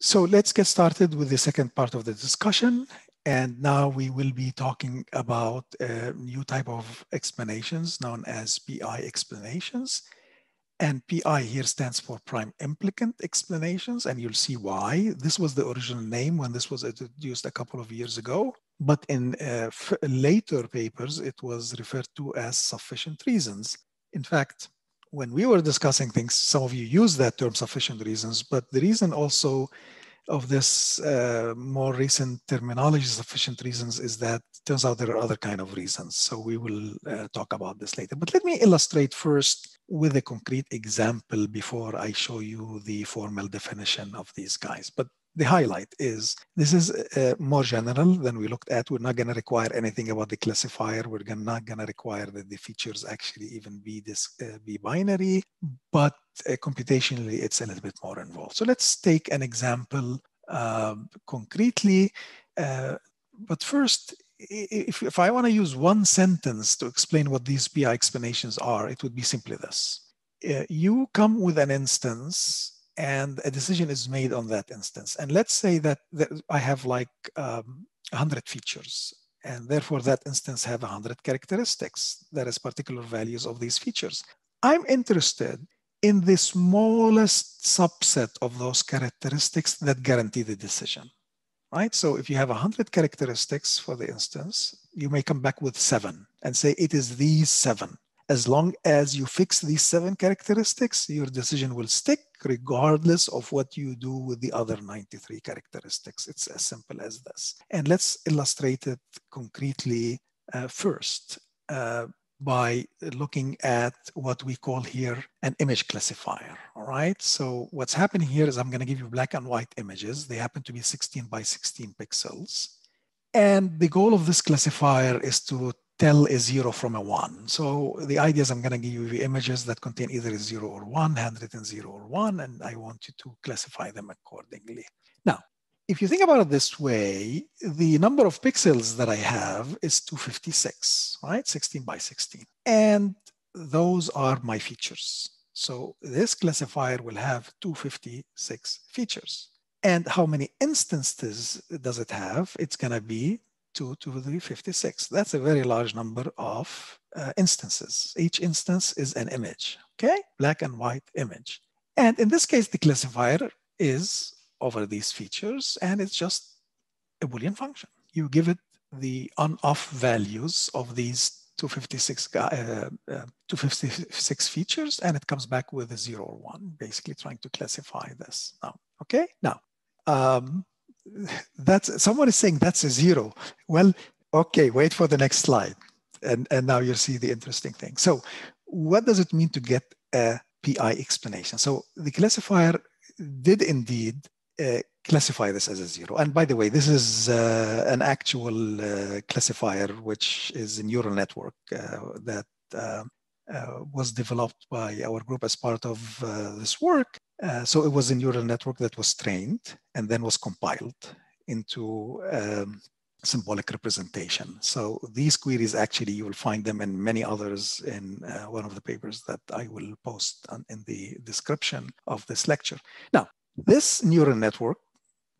So let's get started with the second part of the discussion. And now we will be talking about a new type of explanations known as PI explanations. And PI here stands for prime implicant explanations, and you'll see why. This was the original name when this was introduced a couple of years ago. But in later papers, it was referred to as sufficient reasons. In fact, when we were discussing things, some of you use that term sufficient reasons, but the reason also of this more recent terminology, sufficient reasons, is that it turns out there are other kind of reasons. So we will talk about this later. But let me illustrate first with a concrete example before I show you the formal definition of these guys. But the highlight is this is more general than we looked at. We're not going to require anything about the classifier. We're not going to require that the features actually even be binary, but computationally it's a little bit more involved. So let's take an example concretely. But first, if I want to use one sentence to explain what these PI explanations are, it would be simply this. You come with an instance and a decision is made on that instance. And let's say that I have like 100 features, and therefore that instance have 100 characteristics, that is particular values of these features. I'm interested in the smallest subset of those characteristics that guarantee the decision, right? So if you have 100 characteristics for the instance, you may come back with 7 and say it is these 7. As long as you fix these 7 characteristics, your decision will stick regardless of what you do with the other 93 characteristics. It's as simple as this. And let's illustrate it concretely first by looking at what we call here an image classifier, all right? So what's happening here is I'm going to give you black and white images. They happen to be 16 by 16 pixels. And the goal of this classifier is to tell a 0 from a 1. So the idea is I'm going to give you images that contain either a 0 or 1, handwritten 0 or 1, and I want you to classify them accordingly. Now, if you think about it this way, the number of pixels that I have is 256, right? 16 by 16. And those are my features. So this classifier will have 256 features. And how many instances does it have? It's going to be 2 to the 56. That's a very large number of instances. Each instance is an image, okay? Black and white image. And in this case, the classifier is over these features, and it's just a Boolean function. You give it the on-off values of these 256 features, and it comes back with a 0 or 1, basically trying to classify this now, okay? Now, someone is saying that's a 0. Well, okay, wait for the next slide. And now you'll see the interesting thing. So what does it mean to get a PI explanation? So the classifier did indeed classify this as a 0. And by the way, this is an actual classifier, which is a neural network that was developed by our group as part of this work. So it was a neural network that was trained and then was compiled into symbolic representation. So these queries, actually, you will find them and many others in one of the papers that I will post in the description of this lecture. Now, this neural network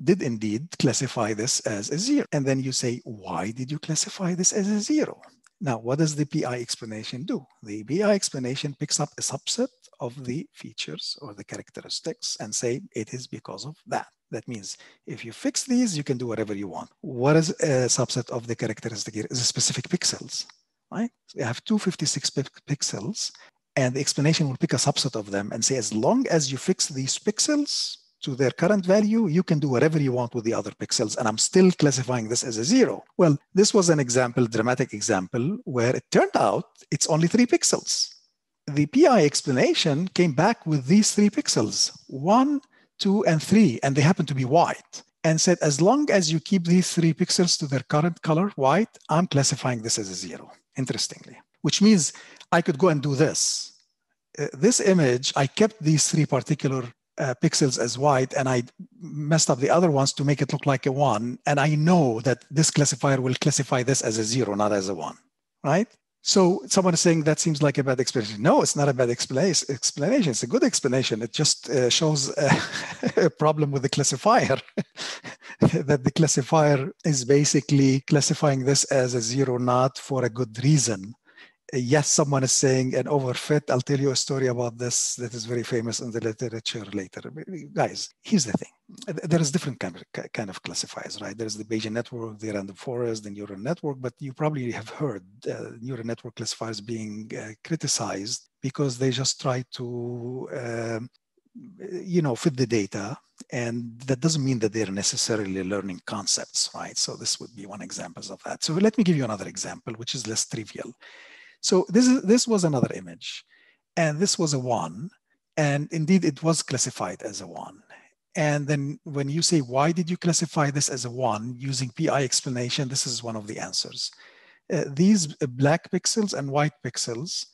did indeed classify this as a 0. And then you say, why did you classify this as a 0? Now, what does the PI explanation do? The PI explanation picks up a subset of the features or the characteristics and say it is because of that. That means if you fix these, you can do whatever you want. What is a subset of the characteristic here? Is a specific pixels, right? So you have 256 pixels, and the explanation will pick a subset of them and say, as long as you fix these pixels to their current value, you can do whatever you want with the other pixels, and I'm still classifying this as a 0. Well, this was an example, dramatic example, where it turned out it's only 3 pixels. The PI explanation came back with these 3 pixels, 1, 2, and 3, and they happen to be white, and said, as long as you keep these 3 pixels to their current color, white, I'm classifying this as a 0, interestingly, which means I could go and do this. This image, I kept these 3 particular pixels as white, and I messed up the other ones to make it look like a 1. And I know that this classifier will classify this as a 0, not as a 1, right? So someone is saying that seems like a bad explanation. No, it's not a bad explanation. It's a good explanation. It just shows a problem with the classifier. That the classifier is basically classifying this as a zero not for a good reason. Yes, someone is saying an overfit. I'll tell you a story about this that is very famous in the literature later. Guys, here's the thing. There is different kind of classifiers, right? There's the Bayesian network, the random forest, the neural network, but you probably have heard neural network classifiers being criticized because they just try to fit the data, and that doesn't mean that they're necessarily learning concepts, right? So this would be one example of that. So let me give you another example, which is less trivial. So this was another image, and this was a 1, and indeed it was classified as a 1. And then when you say, why did you classify this as a 1 using PI explanation, this is one of the answers. These black pixels and white pixels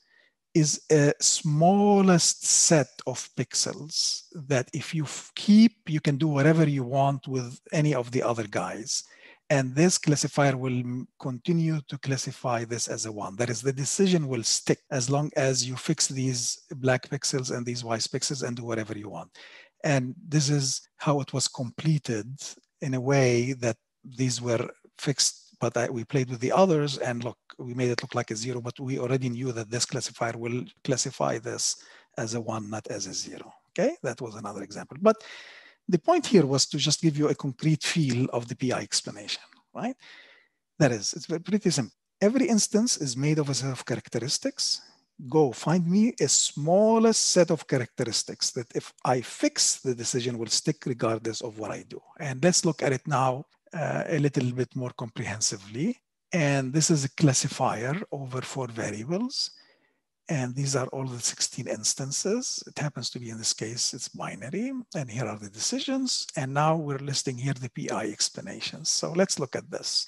is a smallest set of pixels that if you keep, you can do whatever you want with any of the other guys. And this classifier will continue to classify this as a 1. That is, the decision will stick as long as you fix these black pixels and these white pixels and do whatever you want. And this is how it was completed in a way that these were fixed, but we played with the others, and look, we made it look like a 0, but we already knew that this classifier will classify this as a 1, not as a 0. Okay, that was another example. But the point here was to just give you a concrete feel of the PI explanation, right? That is, it's pretty simple. Every instance is made of a set of characteristics. Go find me a smallest set of characteristics that if I fix, the decision will stick regardless of what I do. And let's look at it now a little bit more comprehensively. And this is a classifier over 4 variables. And these are all the 16 instances. It happens to be, in this case, it's binary. And here are the decisions. And now we're listing here the PI explanations. So let's look at this.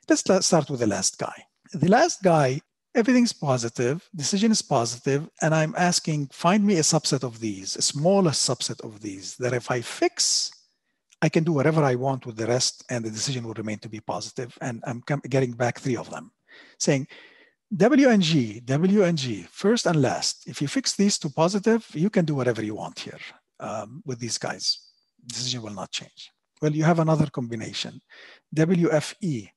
Let's start with the last guy. The last guy, everything's positive, decision is positive, and I'm asking, find me a subset of these, a smallest subset of these, that if I fix, I can do whatever I want with the rest, and the decision will remain to be positive. And I'm getting back 3 of them, saying, W and G, first and last. If you fix these to positive, you can do whatever you want here with these guys. Decision will not change. Well, you have another combination, WFE.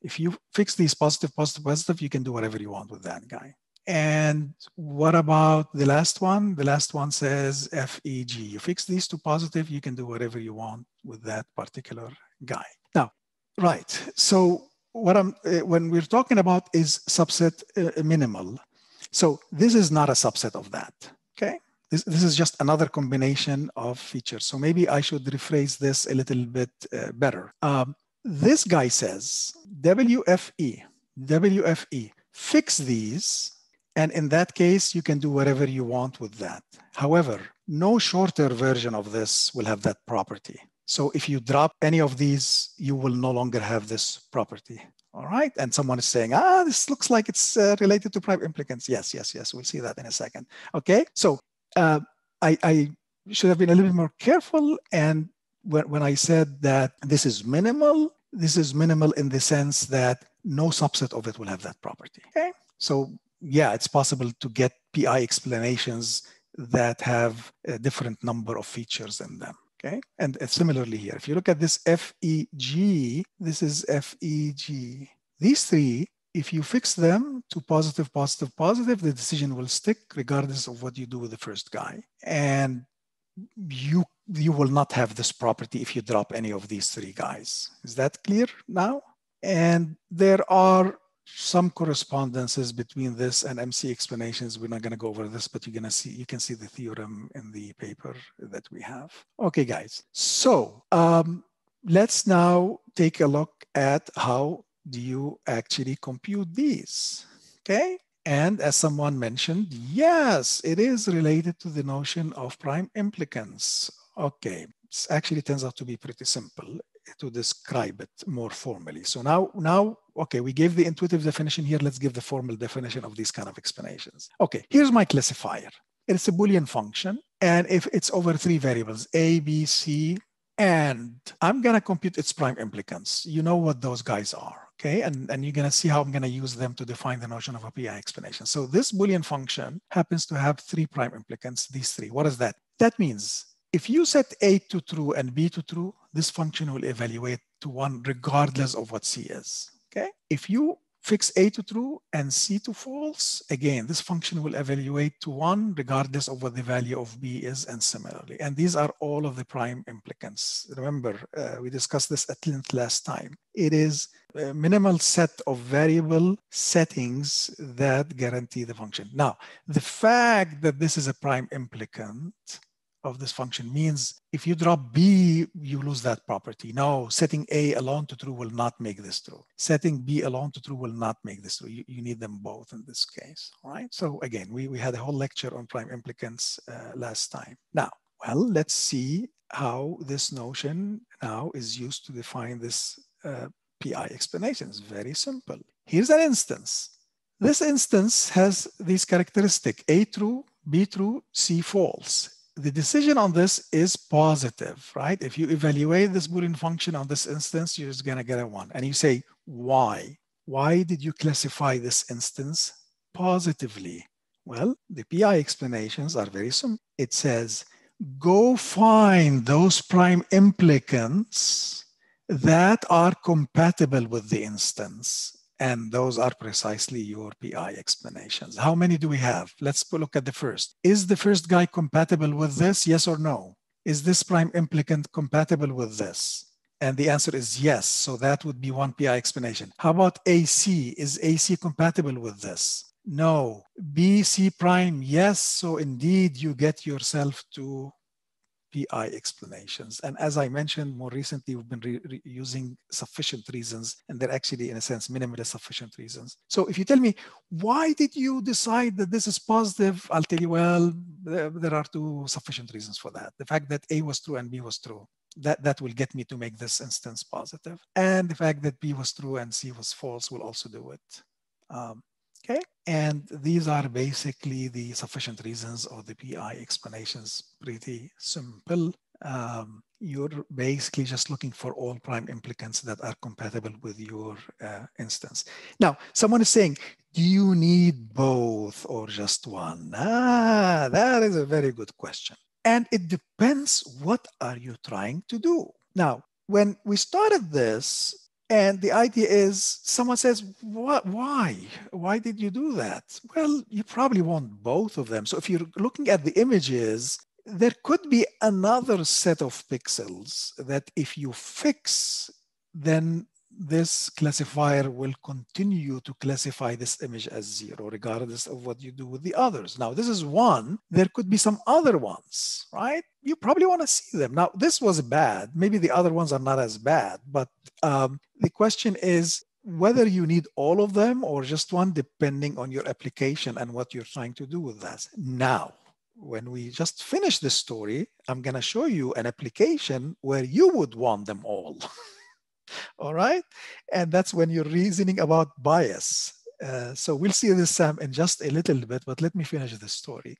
If you fix these positive, you can do whatever you want with that guy. And what about the last one? The last one says FEG. You fix these to positive, you can do whatever you want with that particular guy. Now, right. So when we're talking about is subset minimal. So this is not a subset of that, okay? This is just another combination of features. So maybe I should rephrase this a little bit better. This guy says, WFE, fix these, and in that case, you can do whatever you want with that. However, no shorter version of this will have that property. So if you drop any of these, you will no longer have this property. All right. And someone is saying, this looks like it's related to prime implicants. Yes. We'll see that in a second. Okay. So I should have been a little bit more careful. And when I said that this is minimal in the sense that no subset of it will have that property. Okay. So yeah, it's possible to get PI explanations that have a different number of features in them. Okay, and similarly here, if you look at this FEG, this is FEG. These 3, if you fix them to positive, the decision will stick regardless of what you do with the first guy. And you will not have this property if you drop any of these 3 guys. Is that clear now? And there are some correspondences between this and MC explanations. We're not going to go over this, but you can see the theorem in the paper that we have. Okay, guys. So let's now take a look at how do you actually compute these. Okay. And as someone mentioned, yes, it is related to the notion of prime implicants. Okay. It actually turns out to be pretty simple to describe it more formally. So now, okay, we gave the intuitive definition here. Let's give the formal definition of these kind of explanations. Okay, here's my classifier. It's a Boolean function. And if it's over 3 variables, A, B, C, and I'm going to compute its prime implicants. You know what those guys are, Okay, and you're going to see how I'm going to use them to define the notion of a PI explanation. So this Boolean function happens to have 3 prime implicants, these 3. What is that? That means if you set A to true and B to true, this function will evaluate to 1 regardless of what C is. Okay, if you fix A to true and C to false, again, this function will evaluate to 1 regardless of what the value of B is, and similarly. And these are all of the prime implicants. Remember, we discussed this at length last time. It is a minimal set of variable settings that guarantee the function. Now, the fact that this is a prime implicant of this function means if you drop B, you lose that property. No, setting A alone to true will not make this true. Setting B alone to true will not make this true. You need them both in this case, all right? So again, we had a whole lecture on prime implicants last time. Now, well, let's see how this notion now is used to define this PI explanation. It's very simple. Here's an instance. This instance has these characteristics: A true, B true, C false. The decision on this is positive, right? If you evaluate this Boolean function on this instance, you're just going to get a 1. And you say, why? Why did you classify this instance positively? Well, the PI explanations are very simple. It says, go find those prime implicants that are compatible with the instance. And those are precisely your PI explanations. How many do we have? Let's look at the first. Is the first guy compatible with this? Yes or no? Is this prime implicant compatible with this? And the answer is yes. So that would be 1 PI explanation. How about AC? Is AC compatible with this? No. BC prime? Yes. So indeed, you get yourself to PI explanations. And as I mentioned more recently, we've been using sufficient reasons, and they're actually, in a sense, minimally sufficient reasons. So if you tell me, why did you decide that this is positive? I'll tell you, well, there are 2 sufficient reasons for that. The fact that A was true and B was true, that will get me to make this instance positive. And the fact that B was true and C was false will also do it. Okay, and these are basically the sufficient reasons, or the PI explanations. Pretty simple. You're basically just looking for all prime implicants that are compatible with your instance. Now, someone is saying, do you need both or just one? That is a very good question. And it depends, what are you trying to do? Now, when we started this, and the idea is, someone says, what, why? Why did you do that? Well, you probably want both of them. So if you're looking at the images, there could be another set of pixels that if you fix, then this classifier will continue to classify this image as 0, regardless of what you do with the others. Now, this is one. There could be some other ones, right? You probably want to see them. Now, this was bad. Maybe the other ones are not as bad, but the question is whether you need all of them or just one, depending on your application and what you're trying to do with that. Now, when we just finish this story, I'm going to show you an application where you would want them all. All right. And that's when you're reasoning about bias. So we'll see this, Sam, in just a little bit, but let me finish the story.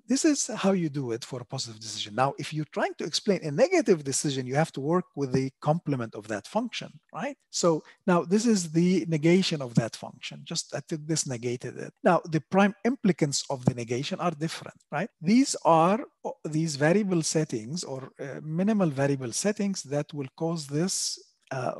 This is how you do it for a positive decision. Now, if you're trying to explain a negative decision, you have to work with the complement of that function, right? So now this is the negation of that function. Just I took this, negated it. Now, the prime implicants of the negation are different, right? These are these variable settings or minimal variable settings that will cause this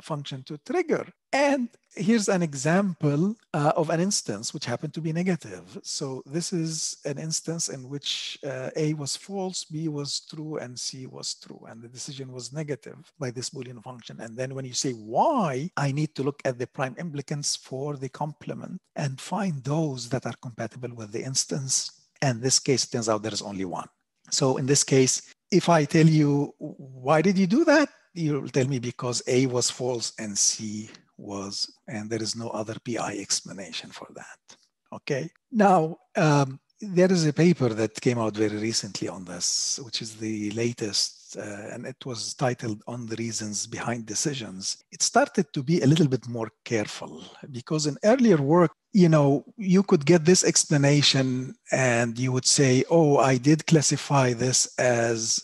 function to trigger. And here's an example of an instance which happened to be negative. So this is an instance in which A was false, B was true, and C was true. And the decision was negative by this Boolean function. And then when you say why, I need to look at the prime implicants for the complement and find those that are compatible with the instance. And in this case, it turns out there is only one. So in this case, if I tell you, why did you do that? You'll tell me because A was false and C was, and there is no other PI explanation for that. Okay. Now, there is a paper that came out very recently on this, which is the latest, and it was titled On the Reasons Behind Decisions. It started to be a little bit more careful because in earlier work, you could get this explanation and you would say, oh, I did classify this as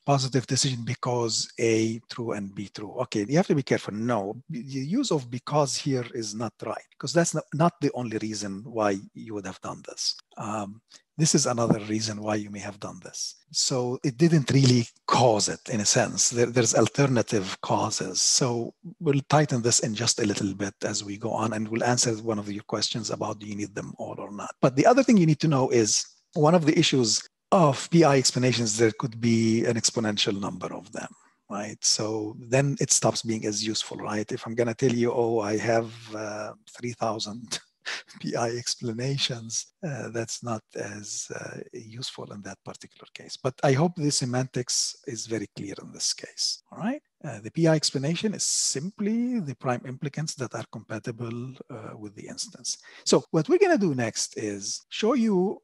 positive decision because A true and B true. Okay, you have to be careful. No, the use of because here is not right, because that's not the only reason why you would have done this. This is another reason why you may have done this. So it didn't really cause it, in a sense. There's alternative causes. So we'll tighten this in just a little bit as we go on, and we'll answer one of your questions about do you need them all or not. But the other thing you need to know is one of the issues of PI explanations, there could be an exponential number of them. Right, so then it stops being as useful, right? If I'm going to tell you, oh, I have 3,000 PI explanations, that's not as useful in that particular case. But I hope the semantics is very clear in this case. All right. The PI explanation is simply the prime implicants that are compatible with the instance. So what we're going to do next is show you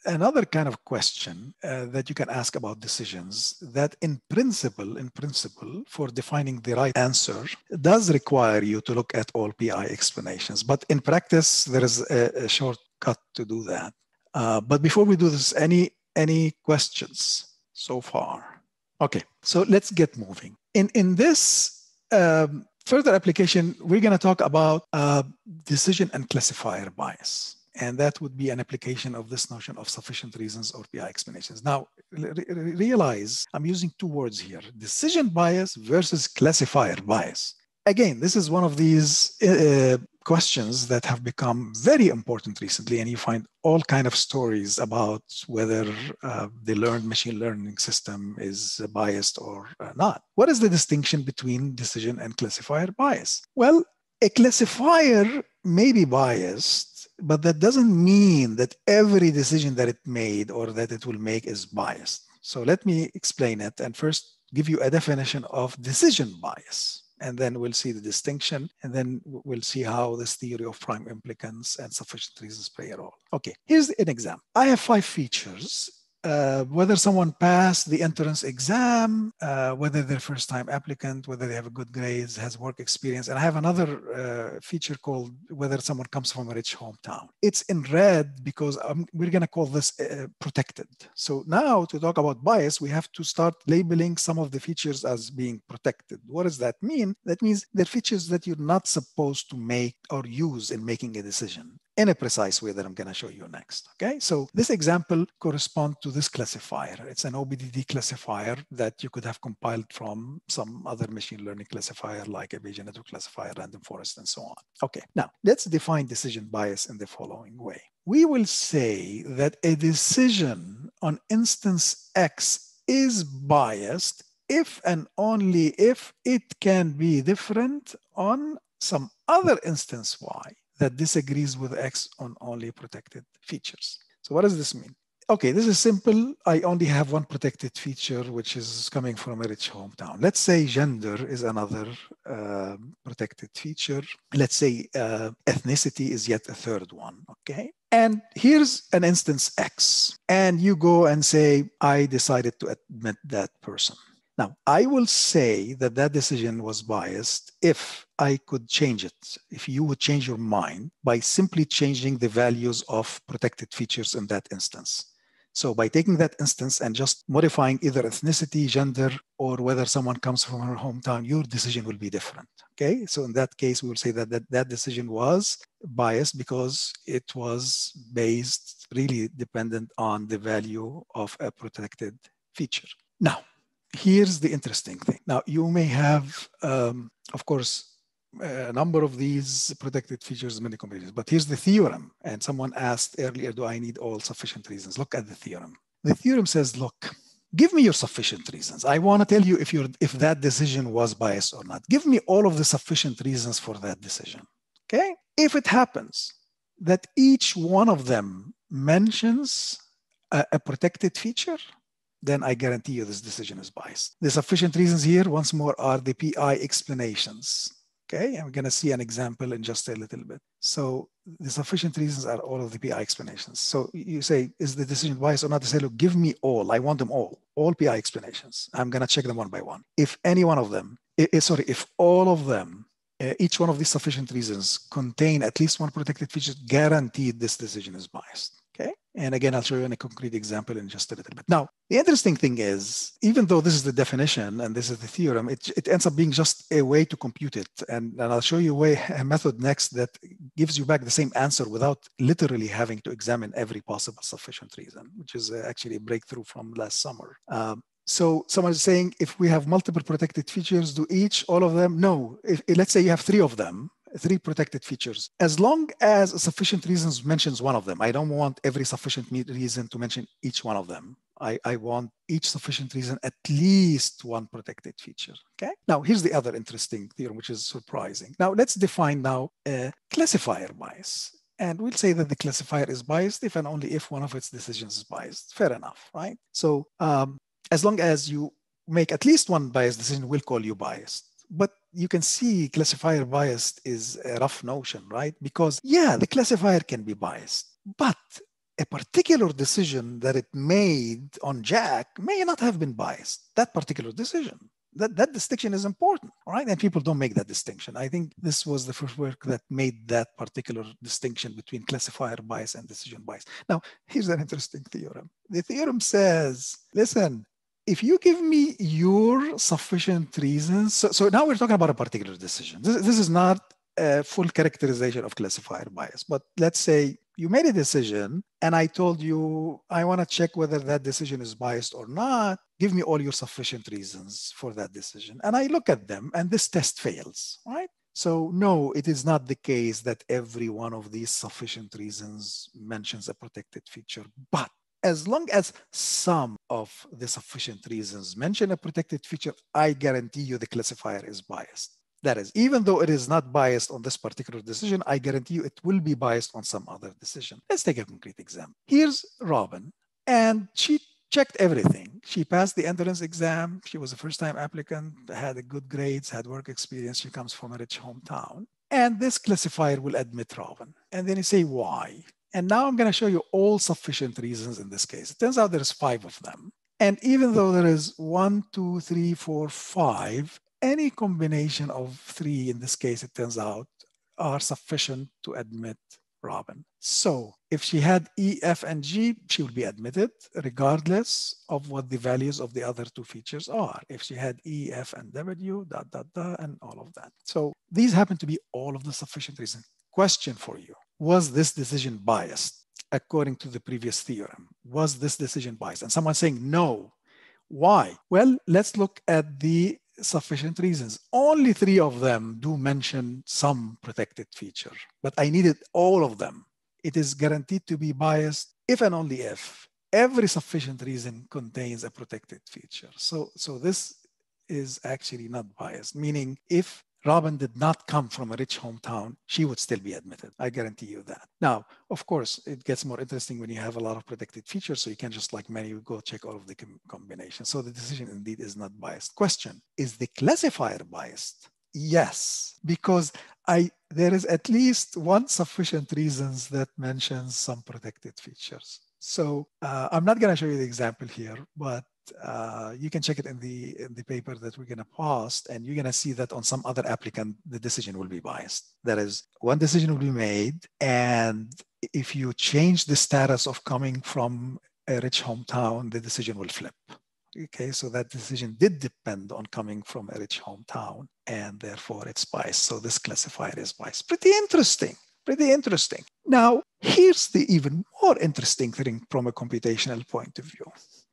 another kind of question that you can ask about decisions that in principle, for defining the right answer, does require you to look at all PI explanations. But in practice, there is a shortcut to do that. But before we do this, any questions so far? Okay, so let's get moving. In this further application, we're going to talk about decision and classifier bias. And that would be an application of this notion of sufficient reasons or PI explanations. Now, realize I'm using two words here, decision bias versus classifier bias. Again, this is one of these questions that have become very important recently, and you find all kinds of stories about whether the machine learning system is biased or not. What is the distinction between decision and classifier bias? Well, a classifier may be biased, but that doesn't mean that every decision that it made or that it will make is biased. So let me explain it and first give you a definition of decision bias. And then we'll see the distinction, and then we'll see how this theory of prime implicants and sufficient reasons play a role. Okay, here's an example. I have 5 features. Whether someone passed the entrance exam, whether they're first-time applicant, whether they have a good grades, has work experience. And I have another feature called whether someone comes from a rich hometown. It's in red because we're going to call this protected. So now to talk about bias, we have to start labeling some of the features as being protected. What does that mean? That means they're features that you're not supposed to make or use in making a decision in a precise way that I'm going to show you next. Okay, so this example corresponds to this classifier. It's an OBDD classifier that you could have compiled from some other machine learning classifier like a Bayesian network classifier, random forest, and so on. Okay, now let's define decision bias in the following way. We will say that a decision on instance X is biased if and only if it can be different on some other instance Y that disagrees with X on only protected features. So what does this mean? Okay, this is simple. I only have one protected feature, which is coming from a rich hometown. Let's say gender is another protected feature. Let's say ethnicity is yet a third one, okay? And here's an instance X. And you go and say, I decided to admit that person. Now, I will say that that decision was biased if I could change it, if you would change your mind by simply changing the values of protected features in that instance. So by taking that instance and just modifying either ethnicity, gender, or whether someone comes from her hometown, your decision will be different. Okay, so in that case, we will say that decision was biased because it was based, really dependent on the value of a protected feature. Now, here's the interesting thing. Now, you may have, of course, a number of these protected features, many combinations, but here's the theorem. And someone asked earlier, do I need all sufficient reasons? Look at the theorem. The theorem says, look, give me your sufficient reasons. I want to tell you if that decision was biased or not. Give me all of the sufficient reasons for that decision, okay? If it happens that each one of them mentions a protected feature, then I guarantee you this decision is biased. The sufficient reasons here, once more, are the PI explanations. Okay, I'm going to see an example in just a little bit. So the sufficient reasons are all of the PI explanations. So you say, is the decision biased or not? They say, look, give me all. I want them all PI explanations. I'm going to check them one by one. If any one of them, if all of them each one of these sufficient reasons contain at least one protected feature, guaranteed this decision is biased. Okay. And again, I'll show you in a concrete example in just a little bit. Now, the interesting thing is, even though this is the definition and this is the theorem, it ends up being just a way to compute it. And I'll show you a method next that gives you back the same answer without literally having to examine every possible sufficient reason, which is actually a breakthrough from last summer. So someone is saying, if we have multiple protected features, do all of them? No. Let's say you have 3 of them, 3 protected features. As long as a sufficient reason mentions one of them, I don't want every sufficient reason to mention each one of them. I want each sufficient reason at least one protected feature. Okay. Now, here's the other interesting theorem, which is surprising. Now, let's define now a classifier bias. And we'll say that the classifier is biased if and only if one of its decisions is biased. Fair enough, right? So as long as you make at least one biased decision, we'll call you biased. But you can see classifier biased is a rough notion, right? Because yeah, the classifier can be biased, but a particular decision that it made on Jack may not have been biased, that particular decision. That distinction is important, right? And people don't make that distinction. I think this was the first work that made that particular distinction between classifier bias and decision bias. Now, here's an interesting theorem. The theorem says, listen, if you give me your sufficient reasons, so now we're talking about a particular decision. This is not a full characterization of classifier bias, but let's say you made a decision and I told you, I want to check whether that decision is biased or not. Give me all your sufficient reasons for that decision. And I look at them and this test fails, right? So no, it is not the case that every one of these sufficient reasons mentions a protected feature, but as long as some of the sufficient reasons mention a protected feature, I guarantee you the classifier is biased. That is, even though it is not biased on this particular decision, I guarantee you it will be biased on some other decision. Let's take a concrete example. Here's Robin, and she checked everything. She passed the entrance exam. She was a first-time applicant, had good grades, had work experience. She comes from a rich hometown. And this classifier will admit Robin. And then you say, why? And now I'm going to show you all sufficient reasons in this case. It turns out there's 5 of them. And even though there is 1, 2, 3, 4, 5, any combination of 3 in this case, it turns out, are sufficient to admit Robin. So if she had E, F, and G, she would be admitted regardless of what the values of the other 2 features are. If she had E, F, and W, and all of that. So these happen to be all of the sufficient reasons. Question for you. Was this decision biased according to the previous theorem? Was this decision biased? And someone's saying no. Why? Well, let's look at the sufficient reasons. Only 3 of them do mention some protected feature, but I needed all of them. It is guaranteed to be biased if and only if every sufficient reason contains a protected feature. So this is actually not biased, meaning if Robin did not come from a rich hometown, she would still be admitted. I guarantee you that. Now, of course, it gets more interesting when you have a lot of protected features, so you can just like many, go check all of the combinations. So the decision indeed is not biased. Question, is the classifier biased? Yes, because there is at least one sufficient reasons that mentions some protected features. So I'm not going to show you the example here, but you can check it in the paper that we're going to post, and you're going to see that on some other applicant, the decision will be biased. That is, one decision will be made, and if you change the status of coming from a rich hometown, the decision will flip. Okay, so that decision did depend on coming from a rich hometown, and therefore it's biased. So this classifier is biased. Pretty interesting. Pretty interesting. Now, here's the even more interesting thing from a computational point of view.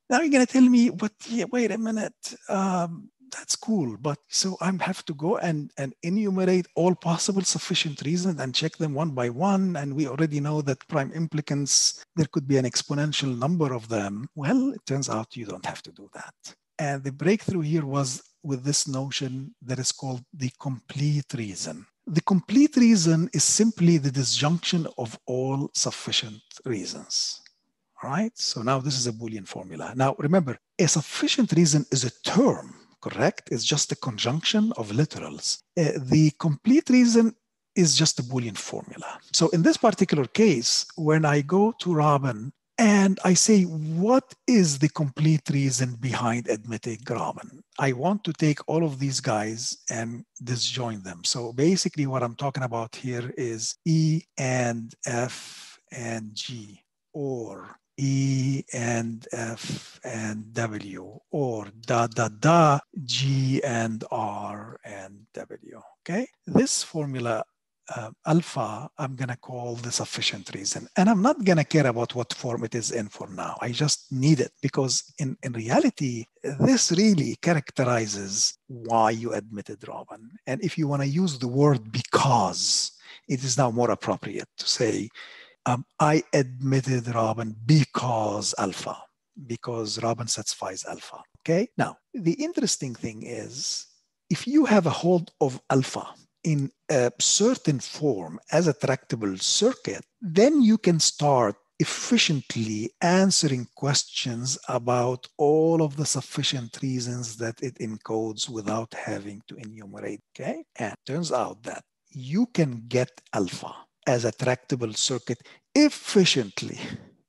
Now you're going to tell me, but yeah, wait a minute, that's cool. But so I have to go and enumerate all possible sufficient reasons and check them one by one. And we already know that prime implicants, there could be an exponential number of them. Well, it turns out you don't have to do that. And the breakthrough here was with this notion that is called the complete reason. The complete reason is simply the disjunction of all sufficient reasons. All right, so now this is a Boolean formula. Now remember, a sufficient reason is a term, correct? It's just a conjunction of literals. The complete reason is just a Boolean formula. So in this particular case, when I go to Robin and I say, what is the complete reason behind admitting Robin? I want to take all of these guys and disjoin them. So basically what I'm talking about here is E and F and G, or E and F and W, or G and R and W. Okay, this formula alpha, I'm going to call the sufficient reason. And I'm not going to care about what form it is in for now. I just need it because in reality, this really characterizes why you admitted Robin. And if you want to use the word because, it is now more appropriate to say, I admitted Robin because alpha, because Robin satisfies alpha. Okay. Now, the interesting thing is, if you have a hold of alpha in a certain form as a tractable circuit, then you can start efficiently answering questions about all of the sufficient reasons that it encodes without having to enumerate. Okay. And it turns out that you can get alpha as a tractable circuit efficiently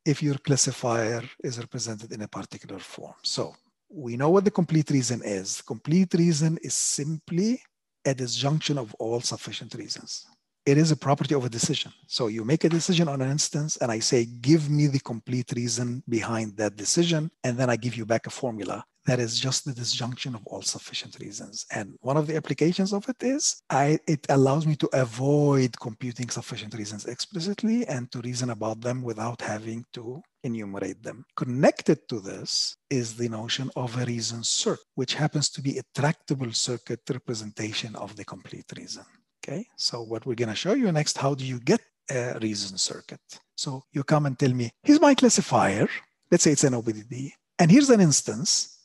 if your classifier is represented in a particular form. So we know what the complete reason is. The complete reason is simply a disjunction of all sufficient reasons. It is a property of a decision. So you make a decision on an instance and I say, give me the complete reason behind that decision. And then I give you back a formula that is just the disjunction of all sufficient reasons. And one of the applications of it is it allows me to avoid computing sufficient reasons explicitly and to reason about them without having to enumerate them. Connected to this is the notion of a reason circuit, which happens to be a tractable circuit representation of the complete reason. Okay, so what we're going to show you next, how do you get a reason circuit? So you come and tell me, here's my classifier. Let's say it's an OBDD. And here's an instance.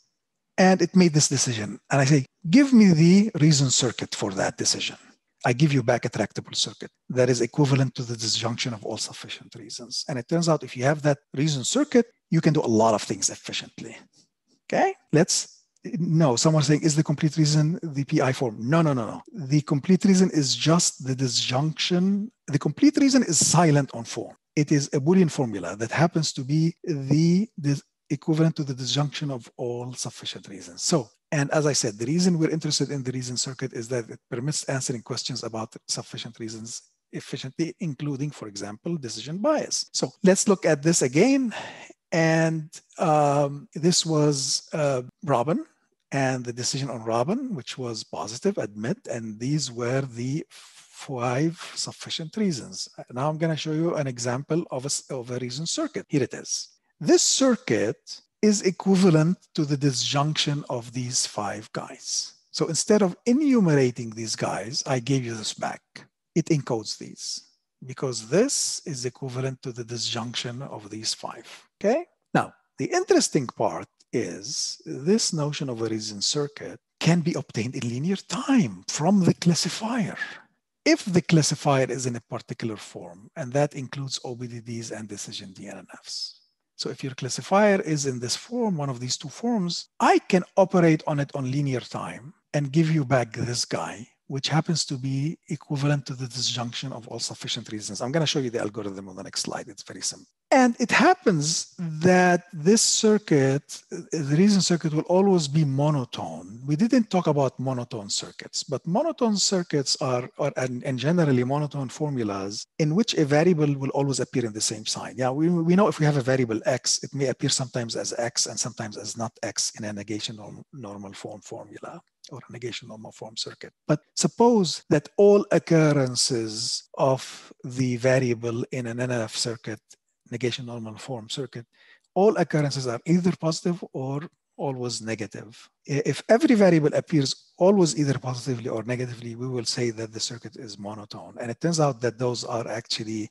And it made this decision. And I say, give me the reason circuit for that decision. I give you back a tractable circuit that is equivalent to the disjunction of all sufficient reasons. And it turns out if you have that reason circuit, you can do a lot of things efficiently. Okay, no, someone's saying, is the complete reason the PI form? No. The complete reason is just the disjunction. The complete reason is silent on form. It is a Boolean formula that happens to be the equivalent to the disjunction of all sufficient reasons. So, and as I said, the reason we're interested in the reason circuit is that it permits answering questions about sufficient reasons efficiently, including, for example, decision bias. So let's look at this again. And this was Robin and the decision on Robin, which was positive, admit, and these were the 5 sufficient reasons. Now I'm going to show you an example of a reason circuit. Here it is. This circuit is equivalent to the disjunction of these 5 guys. So instead of enumerating these guys, I gave you this back. It encodes these because this is equivalent to the disjunction of these 5. Okay? Now, the interesting part is this notion of a reason circuit can be obtained in linear time from the classifier. If the classifier is in a particular form, and that includes OBDDs and decision DNNFs. So if your classifier is in this form, one of these 2 forms, I can operate on it on linear time and give you back this guy, which happens to be equivalent to the disjunction of all sufficient reasons. I'm going to show you the algorithm on the next slide. It's very simple. And it happens that this circuit, the reason circuit, will always be monotone. We didn't talk about monotone circuits, but monotone circuits are and generally monotone formulas in which a variable will always appear in the same sign. Yeah, we know if we have a variable x, it may appear sometimes as x and sometimes as not x in a negation normal form formula or a negation normal form circuit. But suppose that all occurrences of the variable in an NF circuit, negation normal form circuit, all occurrences are either positive or always negative. If every variable appears always either positively or negatively, we will say that the circuit is monotone. And it turns out that those are actually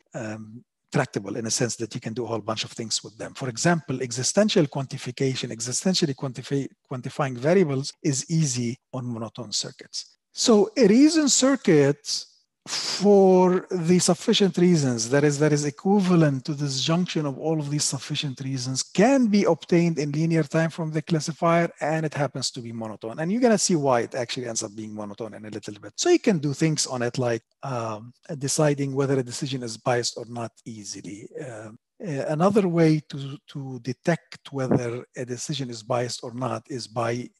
tractable in a sense that you can do a whole bunch of things with them. For example, existential quantification, existentially quantifying variables is easy on monotone circuits. So a reason circuit for the sufficient reasons, that is equivalent to this junction of all of these sufficient reasons, can be obtained in linear time from the classifier, and it happens to be monotone. And you're going to see why it actually ends up being monotone in a little bit. So you can do things on it like deciding whether a decision is biased or not easily. Another way to detect whether a decision is biased or not is by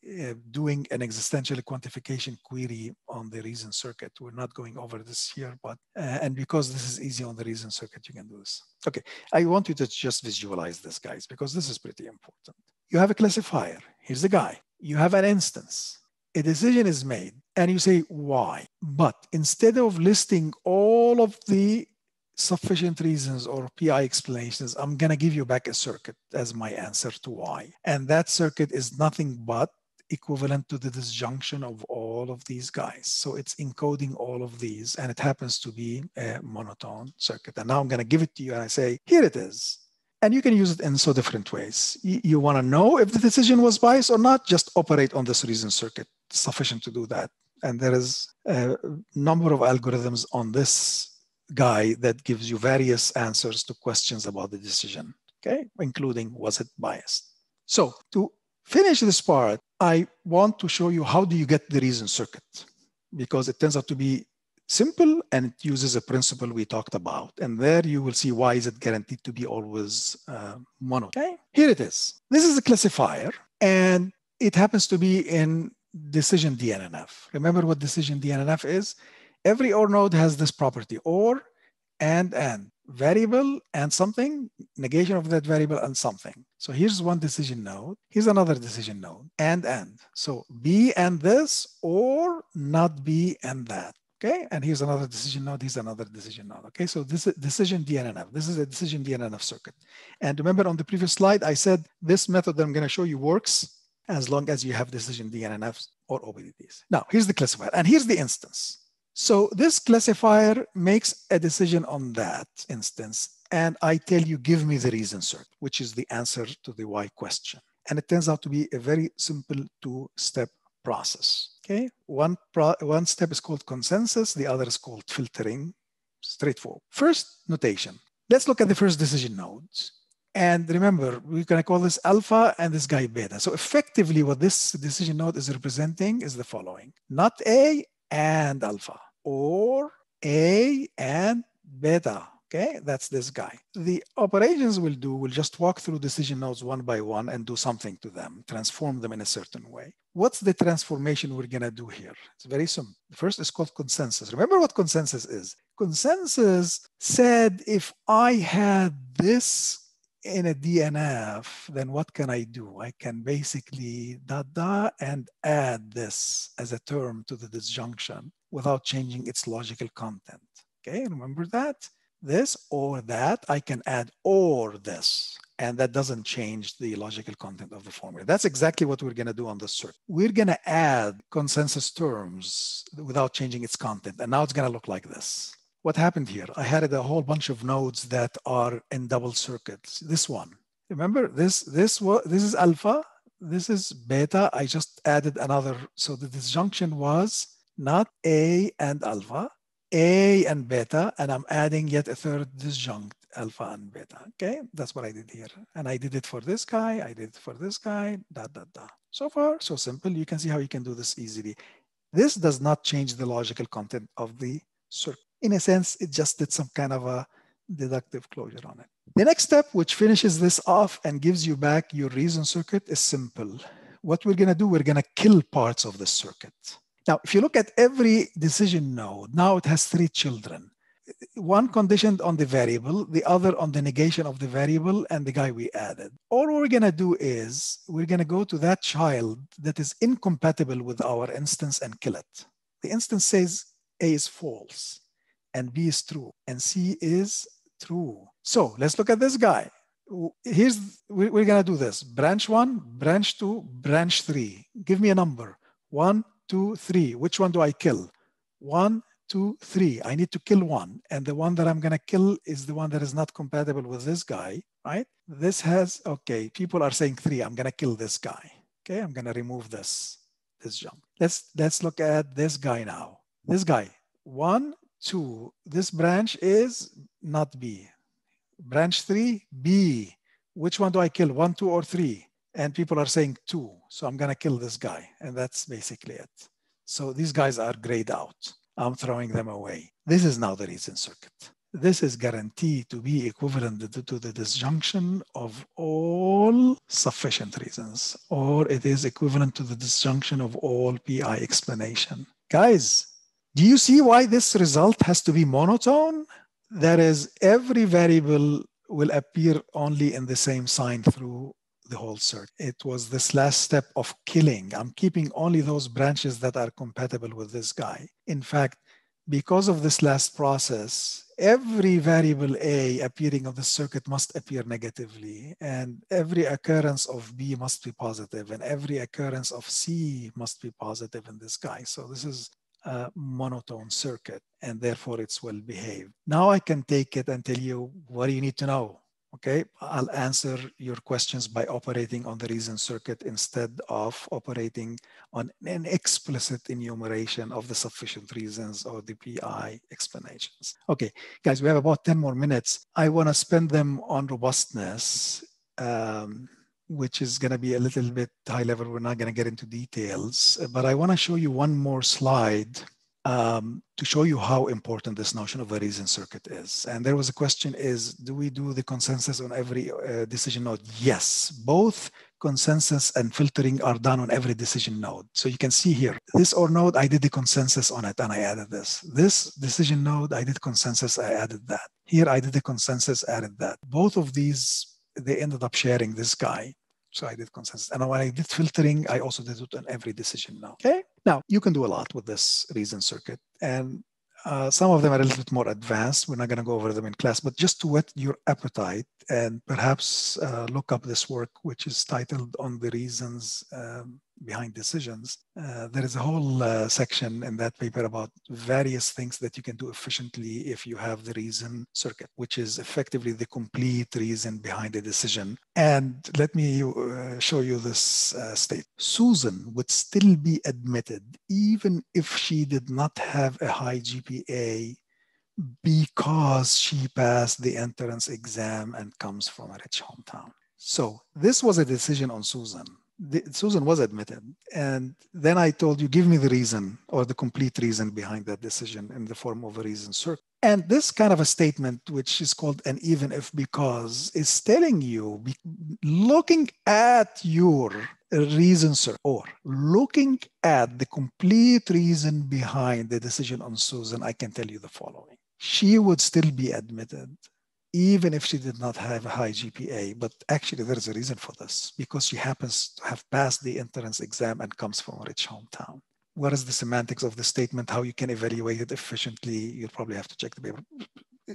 doing an existential quantification query on the reason circuit. We're not going over this here, but and because this is easy on the reason circuit, you can do this. Okay, I want you to just visualize this, guys, because this is pretty important. You have a classifier. Here's the guy. You have an instance. A decision is made, and you say why. But instead of listing all of the sufficient reasons or PI explanations, I'm going to give you back a circuit as my answer to why. And that circuit is nothing but equivalent to the disjunction of all of these guys. So it's encoding all of these, and it happens to be a monotone circuit. And now I'm going to give it to you, and I say, here it is. And you can use it in so different ways. You want to know if the decision was biased or not, just operate on this reason circuit. It's sufficient to do that. And there is a number of algorithms on this guy that gives you various answers to questions about the decision, okay, including was it biased. So to finish this part, I want to show you how do you get the reason circuit, because it turns out to be simple and it uses a principle we talked about. And there you will see why is it guaranteed to be always mono. Okay, here it is. This is a classifier, and it happens to be in decision DNNF. Remember what decision DNNF is? Every OR node has this property, OR and variable and something, negation of that variable and something. So here's one decision node, here's another decision node, and. So B and this, or not B and that. Okay, and here's another decision node, here's another decision node. Okay, so this is decision DNNF. This is a decision DNNF circuit. And remember on the previous slide, I said this method that I'm going to show you works as long as you have decision DNNFs or OBDTs. Now, here's the classifier, and here's the instance. So this classifier makes a decision on that instance, and I tell you, give me the reason circuit, which is the answer to the why question. And it turns out to be a very simple two-step process. Okay, one step is called consensus, the other is called filtering. Straightforward. First, notation. Let's look at the first decision nodes. And remember, we're going to call this alpha and this guy beta. So effectively, what this decision node is representing is the following: not A and alpha, or A and beta. Okay, that's this guy. The operations will just walk through decision nodes one by one and do something to them, transform them in a certain way. What's the transformation we're going to do here? It's very simple. The first is called consensus. Remember what consensus is? Consensus said, if I had this in a DNF, then what can I do? I can basically and add this as a term to the disjunction without changing its logical content. Okay, remember that? This or that, I can add or this, and that doesn't change the logical content of the formula. That's exactly what we're going to do on this circuit. We're going to add consensus terms without changing its content, and now it's going to look like this. What happened here? I had a whole bunch of nodes that are in double circuits. This one, remember, this is alpha, this is beta. I just added another, so the disjunction was not A and alpha, A and beta, and I'm adding yet a third disjunct, alpha and beta. Okay, that's what I did here. And I did it for this guy, I did it for this guy, . So far, so simple. You can see how you can do this easily. This does not change the logical content of the circuit. In a sense, it just did some kind of a deductive closure on it. The next step, which finishes this off and gives you back your reason circuit, is simple. What we're going to do, we're going to kill parts of the circuit. Now, if you look at every decision node, now it has three children. One conditioned on the variable, the other on the negation of the variable, and the guy we added. All we're going to do is we're going to go to that child that is incompatible with our instance and kill it. The instance says A is false, and B is true, and C is true. So let's look at this guy. We're going to do this. Branch 1, branch 2, branch 3. Give me a number. 1, 2, 3. Which one do I kill? 1, 2, 3. I need to kill one. And the one that I'm going to kill is the one that is not compatible with this guy, right? This has, okay, people are saying 3. I'm going to kill this guy. Okay, I'm going to remove this junk. Let's look at this guy now. This guy, 1, 2. This branch is not B. Branch 3, B. Which one do I kill? 1, 2, or 3? And people are saying 2. So I'm going to kill this guy. And that's basically it. So these guys are grayed out. I'm throwing them away. This is now the reason circuit. this is guaranteed to be equivalent to the disjunction of all sufficient reasons, or it is equivalent to the disjunction of all PI explanation. Guys, do you see why this result has to be monotone? That is, every variable will appear only in the same sign through the whole circuit. It was this last step of killing. I'm keeping only those branches that are compatible with this guy. In fact, because of this last process, every variable A appearing on the circuit must appear negatively, and every occurrence of B must be positive, and every occurrence of C must be positive in this guy. So this is a monotone circuit, and therefore it's well behaved. Now I can take it and tell you what do you need to know. Okay, I'll answer your questions by operating on the reason circuit instead of operating on an explicit enumeration of the sufficient reasons or the PI explanations. Okay, guys, we have about 10 more minutes. I want to spend them on robustness, which is going to be a little bit high level. We're not going to get into details, but I want to show you one more slide to show you how important this notion of a reason circuit is. And there was a question is, do we do the consensus on every decision node? Yes, both consensus and filtering are done on every decision node. So you can see here, this OR node, I did the consensus on it and I added this. This decision node, I did consensus, I added that. Here I did the consensus, added that. Both of these, they ended up sharing this guy. So I did consensus. And when I did filtering, I also did it on every decision now. Okay. Now, you can do a lot with this reason circuit. And some of them are a little bit more advanced. We're not going to go over them in class, but just to whet your appetite and perhaps look up this work, which is titled On the Reasons Behind Decisions. There is a whole section in that paper about various things that you can do efficiently if you have the reason circuit, which is effectively the complete reason behind a decision. And let me show you this state. Susan would still be admitted even if she did not have a high GPA because she passed the entrance exam and comes from a rich hometown. So this was a decision on Susan. Susan was admitted. And then I told you, give me the reason or the complete reason behind that decision in the form of a reason circuit. And this kind of a statement, which is called an even if because, is telling you, looking at your reason circuit or looking at the complete reason behind the decision on Susan, I can tell you the following. She would still be admitted even if she did not have a high GPA. But actually, there's a reason for this, because she happens to have passed the entrance exam and comes from a rich hometown. What is the semantics of the statement? How you can evaluate it efficiently? You'll probably have to check the paper.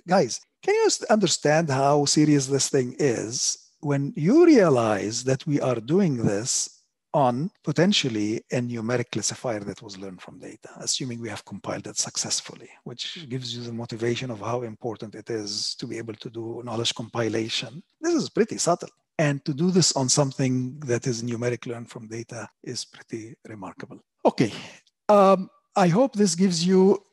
Guys, can you understand how serious this thing is when you realize that we are doing this on potentially a numeric classifier that was learned from data, assuming we have compiled it successfully, which gives you the motivation of how important it is to be able to do knowledge compilation. This is pretty subtle. And to do this on something that is numeric learned from data is pretty remarkable. Okay, I hope this gives you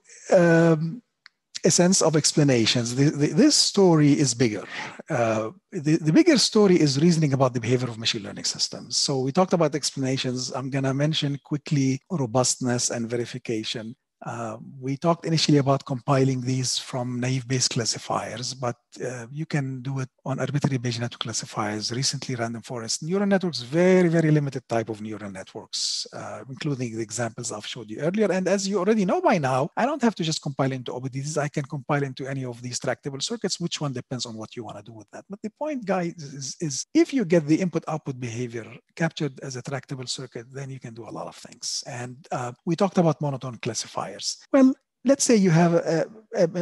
a sense of explanations. This story is bigger. The bigger story is reasoning about the behavior of machine learning systems. So we talked about explanations. I'm going to mention quickly robustness and verification. We talked initially about compiling these from naive-based classifiers, but you can do it on arbitrary Bayesian network classifiers, recently random forest neural networks, very, very limited type of neural networks, including the examples I've showed you earlier. And as you already know by now, I don't have to just compile into OBDs. I can compile into any of these tractable circuits. Which one depends on what you want to do with that. But the point, guys, is if you get the input-output behavior captured as a tractable circuit, then you can do a lot of things. And we talked about monotone classifiers. Well, let's say you have a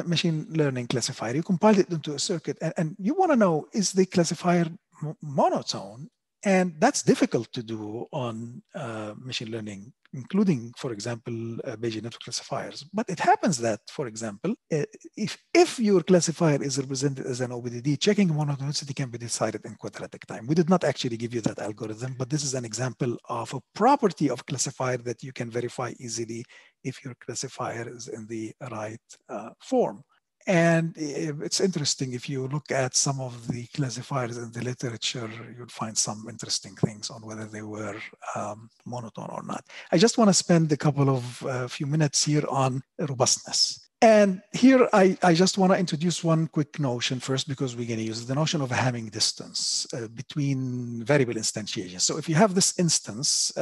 machine learning classifier. You compile it into a circuit, and you want to know, is the classifier monotone? And that's difficult to do on machine learning, including, for example, Bayesian network classifiers. But it happens that, for example, if your classifier is represented as an OBDD, checking monotonicity can be decided in quadratic time. We did not actually give you that algorithm, but this is an example of a property of classifier that you can verify easily if your classifier is in the right form. And it's interesting, if you look at some of the classifiers in the literature, you'll find some interesting things on whether they were monotone or not. I just want to spend a couple of few minutes here on robustness. And here I just want to introduce one quick notion first, because we're going to use the notion of a Hamming distance between variable instantiations. So if you have this instance,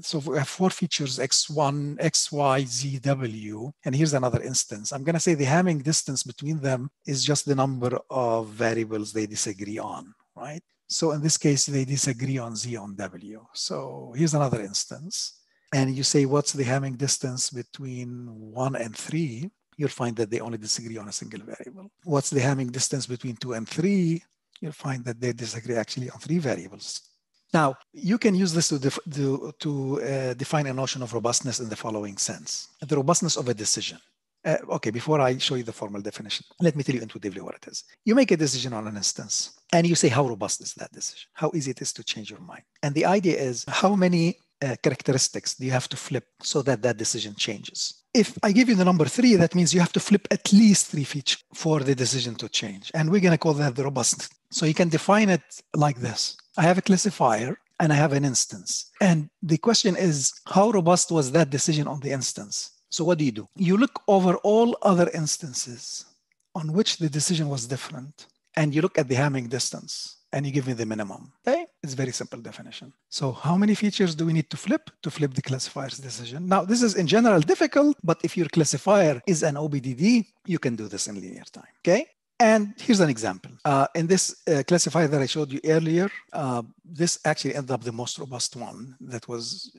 so we have 4 features, x1, xy, z, w, and here's another instance. I'm going to say the Hamming distance between them is just the number of variables they disagree on, right? So in this case, they disagree on z on w. So here's another instance. And you say, what's the Hamming distance between 1 and 3? You'll find that they only disagree on a single variable. What's the Hamming distance between 2 and 3? You'll find that they disagree actually on 3 variables. Now, you can use this to define a notion of robustness in the following sense: the robustness of a decision. Okay, before I show you the formal definition, let me tell you intuitively what it is. You make a decision on an instance, and you say how robust is that decision, how easy it is to change your mind. And the idea is, how many characteristics do you have to flip so that that decision changes? If I give you the number 3, that means you have to flip at least 3 features for the decision to change. And we're going to call that the robustness. So you can define it like this. I have a classifier and I have an instance. And the question is, how robust was that decision on the instance? So what do? You look over all other instances on which the decision was different, and you look at the Hamming distance, and you give me the minimum. Okay? It's a very simple definition. So how many features do we need to flip the classifier's decision? Now, this is in general difficult, but if your classifier is an OBDD, you can do this in linear time. Okay? And here's an example. In this classifier that I showed you earlier, this actually ended up the most robust one. That was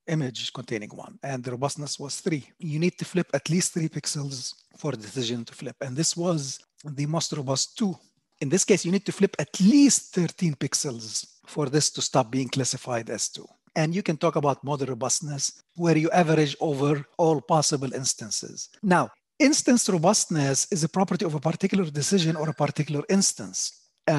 image containing 1, and the robustness was 3. You need to flip at least 3 pixels for the decision to flip, and this was the most robust 2. In this case, you need to flip at least 13 pixels for this to stop being classified as 2. And you can talk about model robustness, where you average over all possible instances. Now, instance robustness is a property of a particular decision or a particular instance.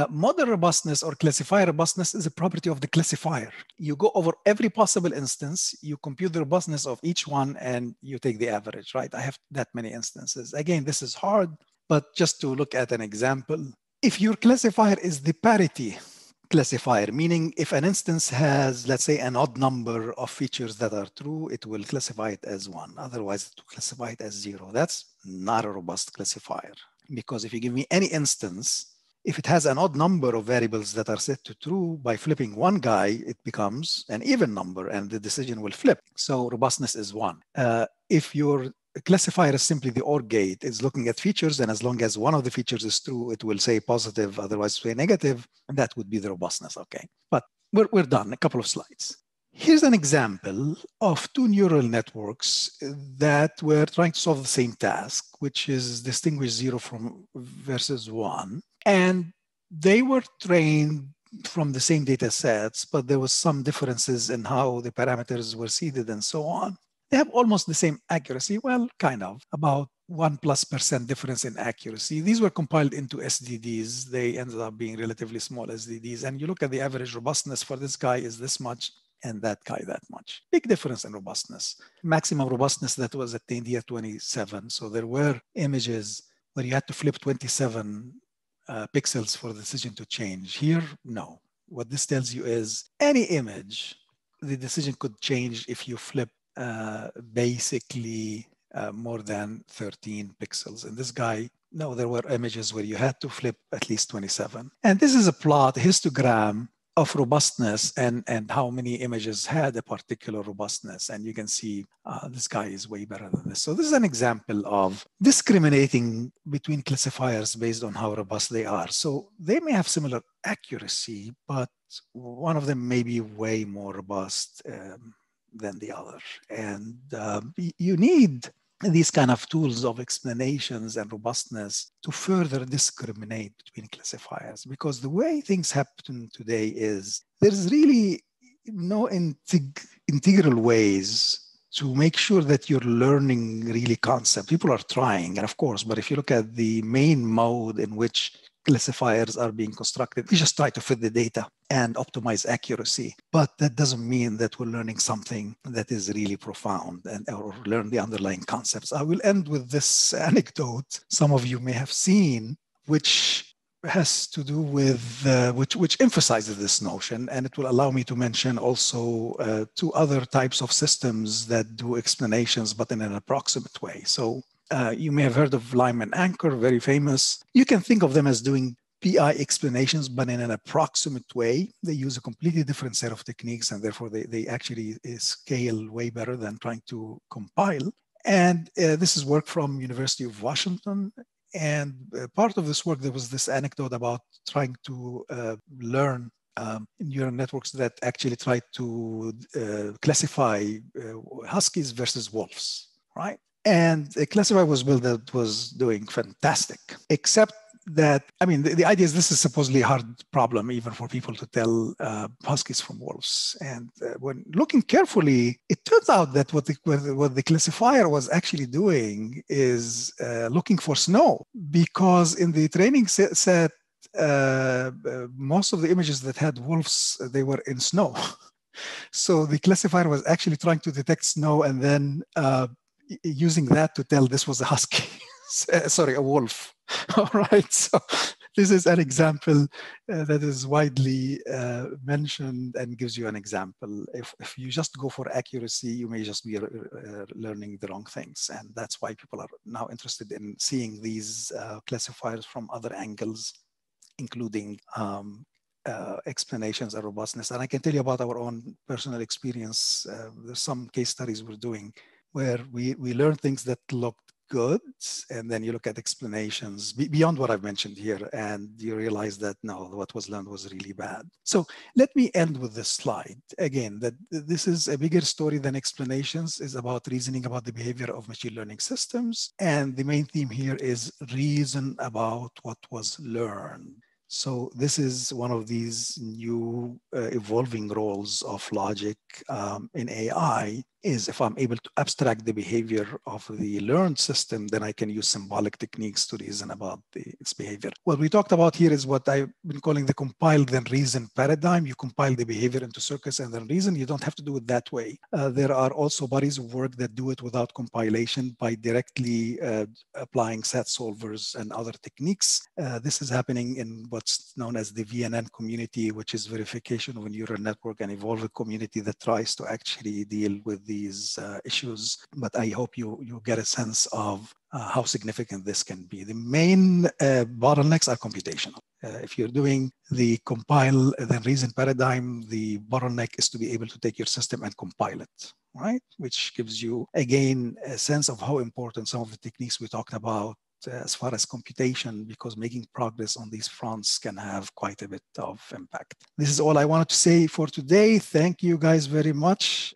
Model robustness or classifier robustness is a property of the classifier. You go over every possible instance, you compute the robustness of each one, and you take the average, right? I have that many instances. Again, this is hard, but just to look at an example, if your classifier is the parity classifier, meaning if an instance has, let's say, an odd number of features that are true, it will classify it as 1. Otherwise, it will classify it as 0. That's not a robust classifier, because if you give me any instance, if it has an odd number of variables that are set to true, by flipping one guy, it becomes an even number and the decision will flip. So robustness is 1. If your classifier is simply the OR gate, it's looking at features, and as long as one of the features is true, it will say positive, otherwise say negative, and that would be the robustness, okay? But we're done, a couple of slides. Here's an example of 2 neural networks that were trying to solve the same task, which is distinguish 0 from versus 1. And they were trained from the same data sets, but there was some differences in how the parameters were seeded and so on. They have almost the same accuracy, well, kind of, about 1+% difference in accuracy. These were compiled into SDDs. They ended up being relatively small SDDs. And you look at the average robustness for this guy is this much, and that guy that much. Big difference in robustness. Maximum robustness that was attained here, 27. So there were images where you had to flip 27 pixels for the decision to change. Here, no. What this tells you is any image, the decision could change if you flip basically more than 13 pixels. And this guy, no, there were images where you had to flip at least 27. And this is a plot, a histogram of robustness and how many images had a particular robustness. And you can see this guy is way better than this. So this is an example of discriminating between classifiers based on how robust they are. So they may have similar accuracy, but one of them may be way more robust than the other. And you need these kind of tools of explanations and robustness to further discriminate between classifiers, because the way things happen today is there's really no integral ways to make sure that you're learning really concept. People are trying, and of course, but if you look at the main mode in which classifiers are being constructed, we just try to fit the data and optimize accuracy. But that doesn't mean that we're learning something that is really profound or learn the underlying concepts. I will end with this anecdote some of you may have seen, which has to do with, which emphasizes this notion, and it will allow me to mention also 2 other types of systems that do explanations, but in an approximate way. So You may have heard of Lyman Anchor, very famous. You can think of them as doing PI explanations, but in an approximate way. They use a completely different set of techniques, and therefore they actually scale way better than trying to compile. And this is work from University of Washington. And part of this work, there was this anecdote about trying to learn neural networks that actually try to classify Huskies versus wolves, right? And a classifier was built that was doing fantastic, except that, I mean, the idea is this is supposedly a hard problem even for people to tell Huskies from wolves. And when looking carefully, it turns out that what the classifier was actually doing is looking for snow, because in the training set, most of the images that had wolves, they were in snow. So the classifier was actually trying to detect snow and then using that to tell this was a husky, sorry, a wolf. All right, so this is an example that is widely mentioned and gives you an example. If you just go for accuracy, you may just be learning the wrong things. And that's why people are now interested in seeing these classifiers from other angles, including explanations and robustness. And I can tell you about our own personal experience. There's some case studies we're doing where we learn things that looked good, and then you look at explanations beyond what I've mentioned here, and you realize that no, what was learned was really bad. So let me end with this slide. Again, that this is a bigger story than explanations. It's about reasoning about the behavior of machine learning systems. And the main theme here is reason about what was learned. So this is one of these new evolving roles of logic in AI, is if I'm able to abstract the behavior of the learned system, then I can use symbolic techniques to reason about its behavior. What we talked about here is what I've been calling the compile then reason paradigm. You compile the behavior into circuits and then reason. You don't have to do it that way. There are also bodies of work that do it without compilation by directly applying SAT solvers and other techniques. This is happening in what's known as the VNN community, which is verification of a neural network, and evolving community that tries to actually deal with these issues. But I hope you get a sense of how significant this can be. The main bottlenecks are computational. If you're doing the compile then reason paradigm, the bottleneck is to be able to take your system and compile it, right? Which gives you, again, a sense of how important some of the techniques we talked about as far as computation, because making progress on these fronts can have quite a bit of impact. This is all I wanted to say for today. Thank you guys very much.